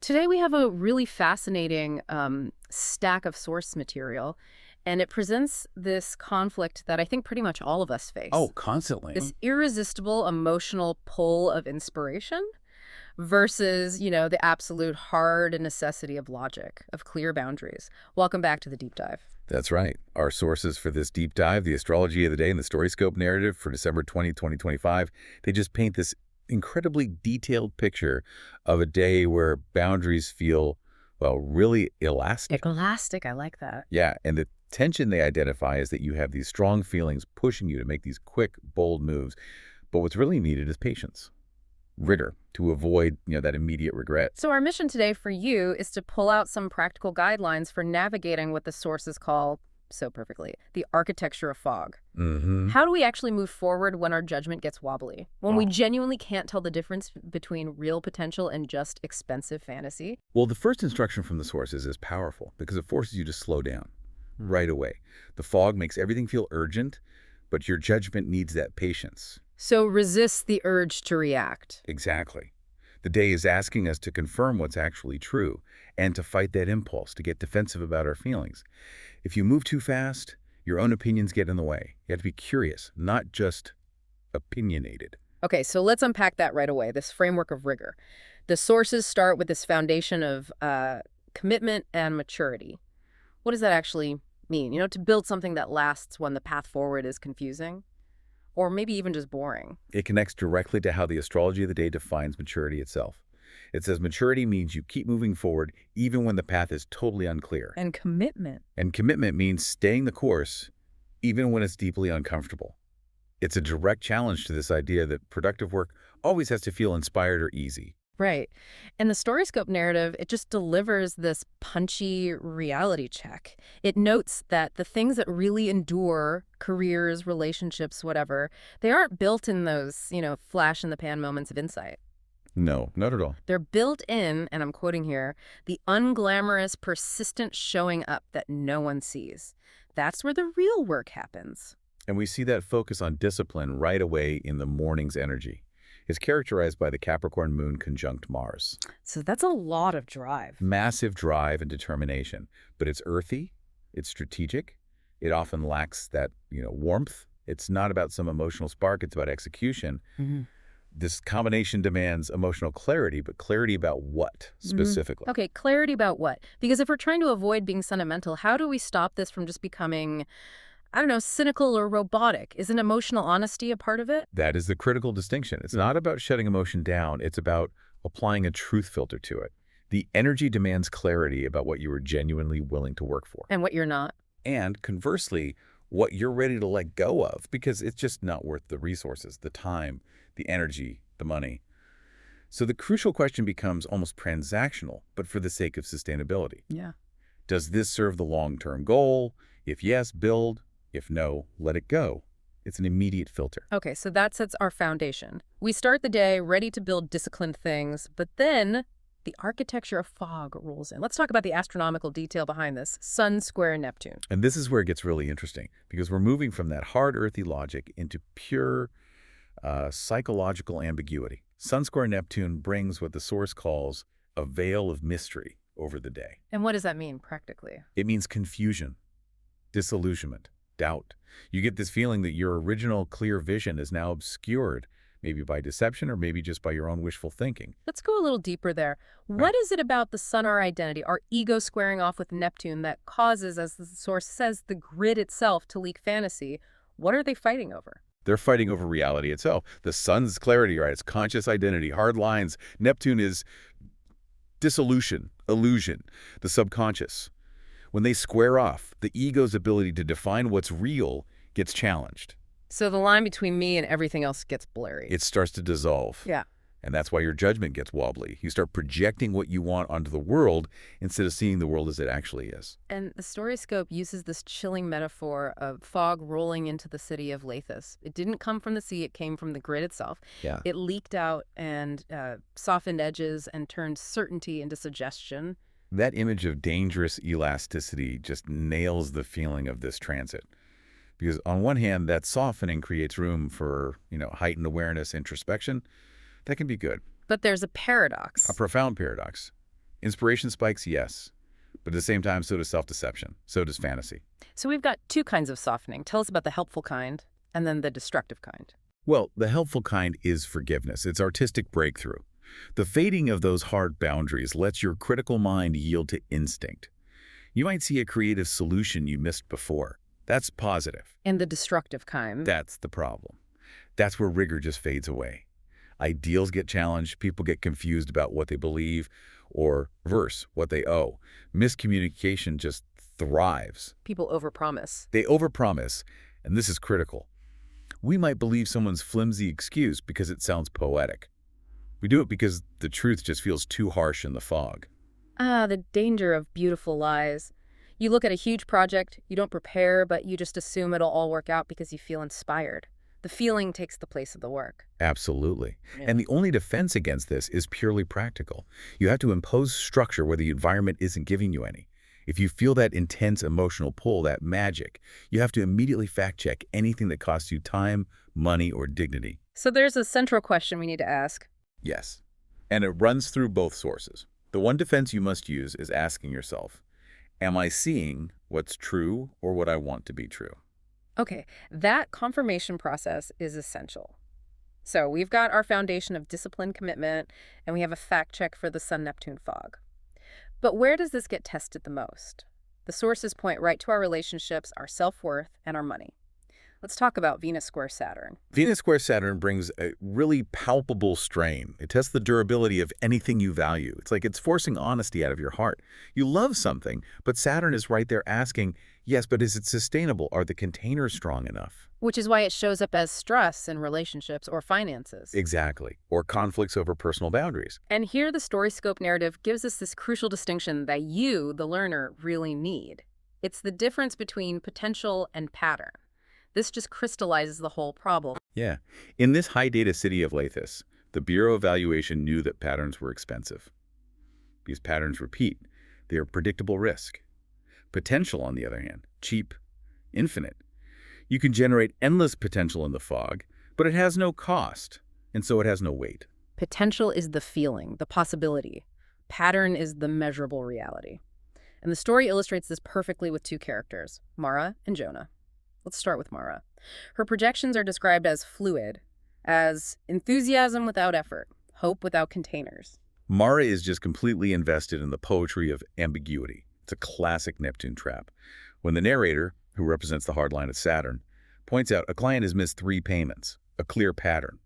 Today we have a really fascinating stack of source material, and it presents this conflict that I think pretty much all of us Oh, face. constantly. This irresistible emotional pull of inspiration versus, the absolute hard necessity of logic, of clear boundaries. Welcome back to the deep dive. That's right. Our sources for this deep dive, the astrology of the day and the StoryScope narrative for December 20, 2025, they just paint this incredibly detailed picture of a day where boundaries feel, well, really elastic. Elastic, I like that. Yeah, and the tension they identify is that you have these strong feelings pushing you to make these quick, bold moves. But what's really needed is patience, rigor to avoid, that immediate regret. So our mission today for you is to pull out some practical guidelines for navigating what the sources call, so perfectly, the architecture of fog. Mm-hmm. How do we actually move forward when our judgment gets wobbly? When we Oh. genuinely can't tell the difference between real potential and just expensive fantasy? Well, the first instruction from the sources is powerful because it forces you to slow down right away. The fog makes everything feel urgent, but your judgment needs that patience. So resist the urge to react. Exactly. The day is asking us to confirm what's actually true and to fight that impulse, to get defensive about our feelings. If you move too fast, your own opinions get in the way. You have to be curious, not just opinionated. Okay, so let's unpack that right away, this framework of rigor. The sources start with this foundation of commitment and maturity. What does that actually mean? To build something that lasts when the path forward is confusing or maybe even just boring. It connects directly to how the astrology of the day defines maturity itself. It says maturity means you keep moving forward even when the path is totally unclear. And commitment. And commitment means staying the course even when it's deeply uncomfortable. It's a direct challenge to this idea that productive work always has to feel inspired or easy. Right. And the StoryScope narrative, it just delivers this punchy reality check. It notes that the things that really endure, careers, relationships, whatever, they aren't built in those, flash in the pan moments of insight. No, not at all. They're built in, and I'm quoting here, the unglamorous, persistent showing up that no one sees. That's where the real work happens. And we see that focus on discipline right away in the morning's energy. It's characterized by the Capricorn moon conjunct Mars. So that's a lot of drive. Massive drive and determination, but it's earthy, it's strategic, it often lacks that, warmth. It's not about some emotional spark, it's about execution. Mm-hmm. This combination demands emotional clarity, but clarity about what specifically? Okay, clarity about what? Because if we're trying to avoid being sentimental, how do we stop this from just becoming, I don't know, cynical or robotic? Isn't emotional honesty a part of it? That is the critical distinction. It's not about shutting emotion down. It's about applying a truth filter to it. The energy demands clarity about what you are genuinely willing to work for. And what you're not. And conversely, what you're ready to let go of because it's just not worth the resources, the time, the energy, the money. So the crucial question becomes almost transactional, but for the sake of sustainability. Yeah. Does this serve the long-term goal? If yes, build. If no, let it go. It's an immediate filter. Okay, so that sets our foundation. We start the day ready to build disciplined things, but then the architecture of fog rolls in. Let's talk about the astronomical detail behind this. Sun square Neptune. And this is where it gets really interesting because we're moving from that hard, earthy logic into pure psychological ambiguity. Sun square Neptune brings what the source calls a veil of mystery over the day. And what does that mean practically? It means confusion, disillusionment, doubt. You get this feeling that your original clear vision is now obscured, maybe by deception or maybe just by your own wishful thinking. Let's go a little deeper there. What is it about the sun, our identity, our ego squaring off with Neptune that causes, as the source says, the grid itself to leak fantasy? What are they fighting over? They're fighting over reality itself. The sun's clarity, right? It's conscious identity, hard lines. Neptune is dissolution, illusion, the subconscious. When they square off, the ego's ability to define what's real gets challenged. So the line between me and everything else gets blurry. It starts to dissolve. Yeah. And that's why your judgment gets wobbly. You start projecting what you want onto the world instead of seeing the world as it actually is. And the StoryScope uses this chilling metaphor of fog rolling into the city of Lathis. It didn't come from the sea, it came from the grid itself. Yeah. It leaked out and softened edges and turned certainty into suggestion. That image of dangerous elasticity just nails the feeling of this transit. Because on one hand, that softening creates room for, heightened awareness, introspection. That can be good. But there's a paradox. A profound paradox. Inspiration spikes, yes. But at the same time, so does self-deception. So does fantasy. So we've got two kinds of softening. Tell us about the helpful kind and then the destructive kind. Well, the helpful kind is forgiveness. It's artistic breakthrough. The fading of those hard boundaries lets your critical mind yield to instinct. You might see a creative solution you missed before. That's positive. And the destructive kind. That's the problem. That's where rigor just fades away. Ideals get challenged, people get confused about what they believe, or reverse, what they owe. Miscommunication just thrives. People overpromise. They overpromise, and this is critical. We might believe someone's flimsy excuse because it sounds poetic. We do it because the truth just feels too harsh in the fog. Ah, the danger of beautiful lies. You look at a huge project, you don't prepare, but you just assume it'll all work out because you feel inspired. The feeling takes the place of the work. Absolutely. Yeah. And the only defense against this is purely practical. You have to impose structure where the environment isn't giving you any. If you feel that intense emotional pull, that magic, you have to immediately fact-check anything that costs you time, money, or dignity. So there's a central question we need to ask. Yes. And it runs through both sources. The one defense you must use is asking yourself, am I seeing what's true or what I want to be true? Okay, that confirmation process is essential. So we've got our foundation of discipline, commitment, and we have a fact check for the Sun-Neptune fog. But where does this get tested the most? The sources point right to our relationships, our self-worth, and our money. Let's talk about Venus square Saturn. Venus square Saturn brings a really palpable strain. It tests the durability of anything you value. It's like it's forcing honesty out of your heart. You love something, but Saturn is right there asking, yes, but is it sustainable? Are the containers strong enough? Which is why it shows up as stress in relationships or finances. Exactly. Or conflicts over personal boundaries. And here the StoryScope narrative gives us this crucial distinction that you, the learner, really need. It's the difference between potential and pattern. This just crystallizes the whole problem. Yeah. In this high data city of Lathis, the Bureau of Valuation knew that patterns were expensive. These patterns repeat. They are predictable risk. Potential, on the other hand, cheap, infinite. You can generate endless potential in the fog, but it has no cost, and so it has no weight. Potential is the feeling, the possibility. Pattern is the measurable reality. And the story illustrates this perfectly with two characters, Mara and Jonah. Let's start with Mara. Her projections are described as fluid, as enthusiasm without effort, hope without containers. Mara is just completely invested in the poetry of ambiguity. It's a classic Neptune trap. When the narrator, who represents the hard line of Saturn, points out a client has missed 3 payments, a clear pattern.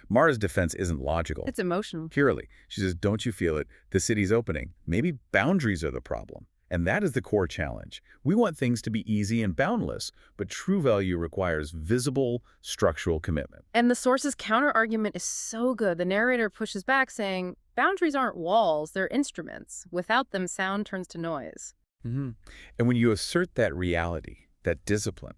Mara's defense isn't logical. It's emotional. Purely. She says, don't you feel it? The city's opening. Maybe boundaries are the problem. And that is the core challenge. We want things to be easy and boundless, but true value requires visible structural commitment. And the source's counter-argument is so good. The narrator pushes back saying, boundaries aren't walls, they're instruments. Without them, sound turns to noise. And when you assert that reality, that discipline,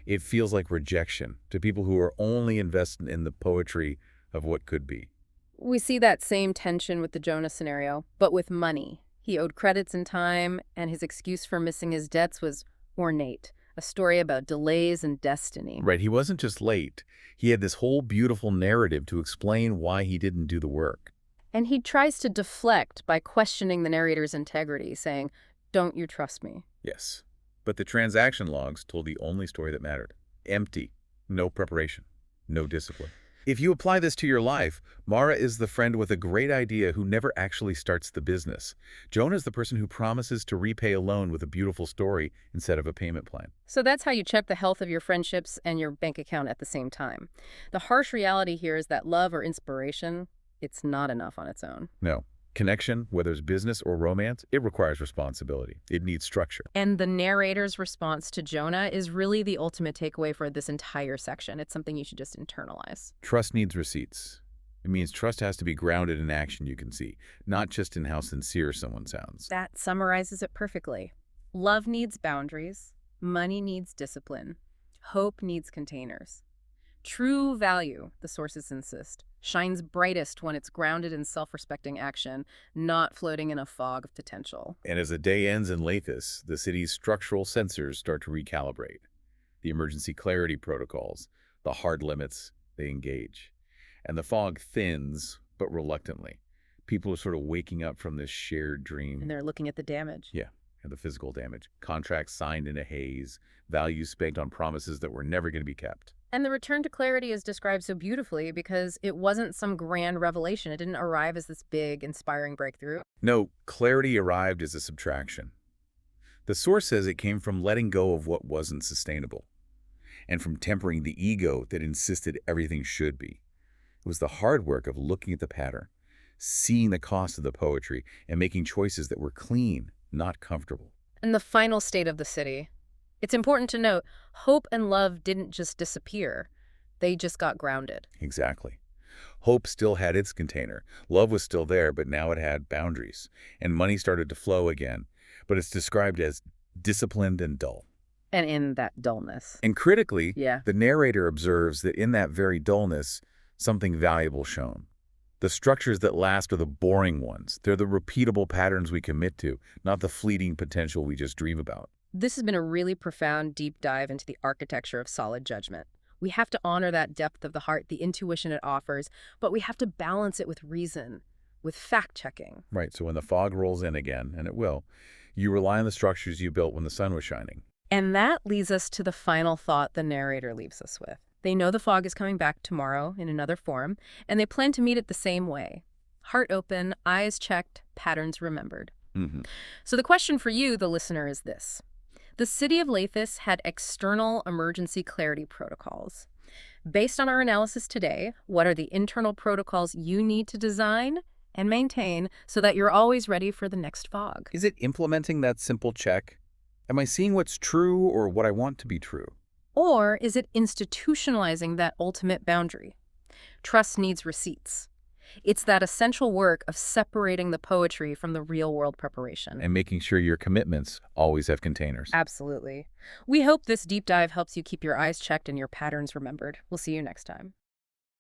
it feels like rejection to people who are only invested in the poetry of what could be. We see that same tension with the Jonah scenario, but with money. He owed credits and time, and his excuse for missing his debts was ornate, a story about delays and destiny. Right, he wasn't just late. He had this whole beautiful narrative to explain why he didn't do the work. And he tries to deflect by questioning the narrator's integrity, saying, don't you trust me? Yes, but the transaction logs told the only story that mattered. Empty, no preparation, no discipline. If you apply this to your life, Mara is the friend with a great idea who never actually starts the business. Jonah is the person who promises to repay a loan with a beautiful story instead of a payment plan. So that's how you check the health of your friendships and your bank account at the same time. The harsh reality here is that love or inspiration, it's not enough on its own. No. Connection, whether it's business or romance, it requires responsibility. It needs structure. And the narrator's response to Jonah is really the ultimate takeaway for this entire section. It's something you should just internalize. Trust needs receipts. It means trust has to be grounded in action you can see, not just in how sincere someone sounds. That summarizes it perfectly. Love needs boundaries. Money needs discipline. Hope needs containers. True value, the sources insist, shines brightest when it's grounded in self-respecting action, not floating in a fog of potential. And as the day ends in Lathis, the city's structural sensors start to recalibrate. The emergency clarity protocols, the hard limits, they engage. And the fog thins, but reluctantly. People are sort of waking up from this shared And dream. they're looking at the damage. Yeah, and the physical damage. Contracts signed in a haze, values spent on promises that were never going to be kept. And the return to clarity is described so beautifully because it wasn't some grand revelation. It didn't arrive as this big, inspiring breakthrough. No, clarity arrived as a subtraction. The source says it came from letting go of what wasn't sustainable and from tempering the ego that insisted everything should be. It was the hard work of looking at the pattern, seeing the cost of the poetry, and making choices that were clean, not comfortable. And the final state of the city. It's important to note, hope and love didn't just disappear. They just got grounded. Exactly. Hope still had its container. Love was still there, but now it had boundaries. And money started to flow again. But it's described as disciplined and dull. And in that dullness. And critically, Yeah. the narrator observes that in that very dullness, something valuable shone. The structures that last are the boring ones. They're the repeatable patterns we commit to, not the fleeting potential we just dream about. This has been a really profound deep dive into the architecture of solid judgment. We have to honor that depth of the heart, the intuition it offers, but we have to balance it with reason, with fact-checking. Right, so when the fog rolls in again, and it will, you rely on the structures you built when the sun was shining. And that leads us to the final thought the narrator leaves us with. They know the fog is coming back tomorrow in another form, and they plan to meet it the same way. Heart open, eyes checked, patterns remembered. Mm-hmm. So the question for you, the listener, is this. The city of Lathis had external emergency clarity protocols. Based on our analysis today, what are the internal protocols you need to design and maintain so that you're always ready for the next fog? Is it implementing that simple check? Am I seeing what's true or what I want to be true? Or is it institutionalizing that ultimate boundary? Trust needs receipts. It's that essential work of separating the poetry from the real-world preparation. And making sure your commitments always have containers. Absolutely. We hope this deep dive helps you keep your eyes checked and your patterns remembered. We'll see you next time.